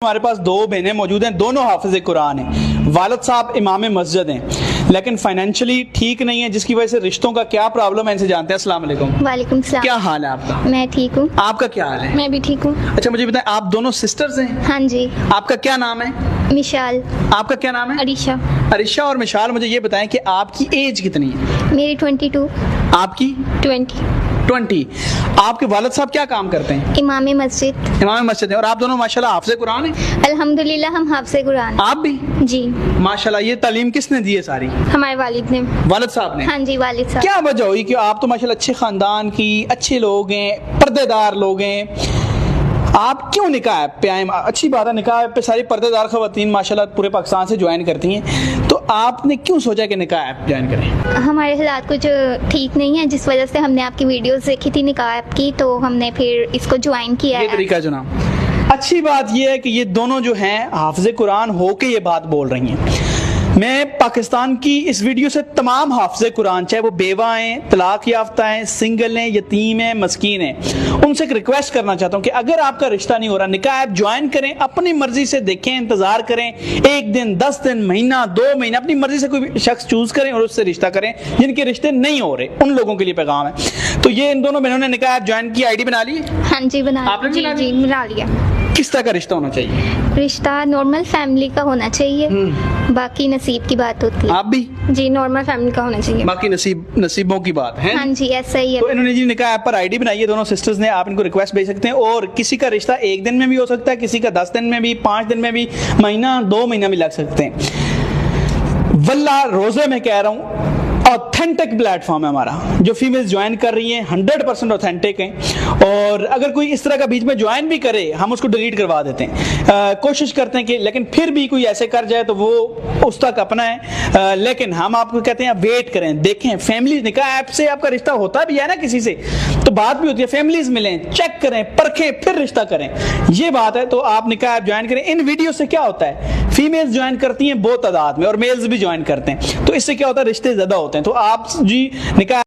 ہمارے پاس دو بہنیں موجود ہیں, دونوں حافظ قرآن ہیں, والد صاحب امام مسجد ہیں, لیکن فائنینشلی ٹھیک نہیں ہے, جس کی وجہ سے رشتوں کا کیا پرابلم ہے ان سے جانتے ہیں. السلام علیکم. وعلیکم السلام. کیا حال ہے آپ کا؟ میں ٹھیک ہوں. آپ کا کیا حال ہے؟ میں بھی ٹھیک ہوں. اچھا مجھے بتائیں, آپ دونوں سسٹرز ہیں؟ ہاں جی. آپ کا کیا نام ہے؟ مشال. آپ کا کیا نام ہے؟ عریشہ. عریشہ اور مشال, مجھے یہ بتائیں کہ آپ کی ایج کتنی ہے؟ میری 22. آپ کی 20. 20. آپ کے والد صاحب کیا کام کرتے ہیں؟ امام مسجد. امام مسجد ہیں. اور آپ دونوں ماشاءاللہ حافظ قرآن ہیں؟ الحمدللہ ہم حافظ قرآن. آپ بھی؟ جی ماشاءاللہ. یہ تعلیم کس نے دی ہے ساری؟ ہمارے والد نے. والد صاحب نے. ہاں جی والد صاحب. کیا وجہ ہوئی کہ آپ تو ماشاءاللہ اچھے خاندان کی, اچھے لوگ ہیں, پردے دار لوگ ہیں, آپ کیوں نکاح پہ آئے؟ اچھی بات ہے, نکاح پہ ساری پردے دار خواتین ماشاءاللہ پورے پاکستان سے جوائن کرتی ہیں, تو آپ نے کیوں سوچا کہ نکاح ایپ جوائن کریں؟ ہمارے حالات کچھ ٹھیک نہیں ہے, جس وجہ سے ہم نے آپ کی ویڈیوز دیکھی تھی نکاح ایپ کی, تو ہم نے پھر اس کو جوائن کیا یہ ہے. طریقہ جناب. اچھی بات یہ ہے کہ یہ دونوں جو ہیں حافظ قرآن ہو کے یہ بات بول رہی ہیں. میں پاکستان کی اس ویڈیو سے تمام حافظ قرآن, چاہے وہ بیوہ ہیں, طلاق یافتہ ہیں, سنگل ہیں, یتیم ہیں, مسکین ہیں, ان سے ایک ریکویسٹ کرنا چاہتا ہوں کہ اگر آپ کا رشتہ نہیں ہو رہا, نکاح ایپ جوائن کریں, اپنی مرضی سے دیکھیں, انتظار کریں, 1 دن, 10 دن, مہینہ, 2 مہینہ, اپنی مرضی سے کوئی شخص چوز کریں اور اس سے رشتہ کریں. جن کے رشتے نہیں ہو رہے ان لوگوں کے لیے پیغام ہے. تو یہ ان دونوں بہنوں نے نکاح ایپ جوائن کی, آئی ڈی بنا لی؟ ہاں جی بنا. آپ نے جی بنا لی؟ جی بنا لیا. کس طرح کا رشتہ ہونا چاہیے؟ رشتہ نارمل فیملی کا ہونا چاہیے, باقی نصیب کی بات ہوتی ہے. آپ بھی؟ جی نارمل فیملی کا ہونا چاہیے. باقی نصیبوں کی بات ہے. ہاں جی ایسا ہی ہے. تو انہوں نے جی نکاح ایپ پر آئی ڈی بنائی ہے, دونوں سسٹرز نے, آپ ان کو ریکویسٹ بھیج سکتے ہیں. اور کسی کا رشتہ 1 دن میں بھی ہو سکتا ہے, کسی کا 10 دن میں بھی, 5 دن میں بھی, مہینہ 2 مہینہ بھی لگ سکتے ہیں. واللہ روزے میں کہہ رہا ہوں, اوتھینٹک پلیٹ فارم ہے ہمارا. جو فیمیلز جوائن کر رہی ہیں 100% اوتھینٹک ہیں, اور اگر کوئی اس طرح کا بیچ میں جوائن بھی کرے ہم اس کو ڈیلیٹ کروا دیتے ہیں. کوشش کرتے ہیں کہ, لیکن پھر بھی کوئی ایسے کر جائے تو وہ اس تک اپنا ہے. لیکن ہم آپ کو کہتے ہیں ویٹ کریں, دیکھیں. فیملی نکاح ایپ سے آپ کا رشتہ ہوتا بھی ہے نا کسی سے, تو بات بھی ہوتی ہے, فیملیز ملیں, چیک کریں, پرکھیں, پھر رشتہ کریں, یہ بات ہے. تو آپ نکاح ایپ جوائن کریں. ان ویڈیو سے کیا ہوتا ہے, فیمیلز جوائن کرتی ہیں بہت تعداد میں, اور میلز بھی جوائن کرتے ہیں, تو اس سے کیا ہوتا ہے, رشتے زیادہ ہوتے ہیں. تو آپ جی نکاح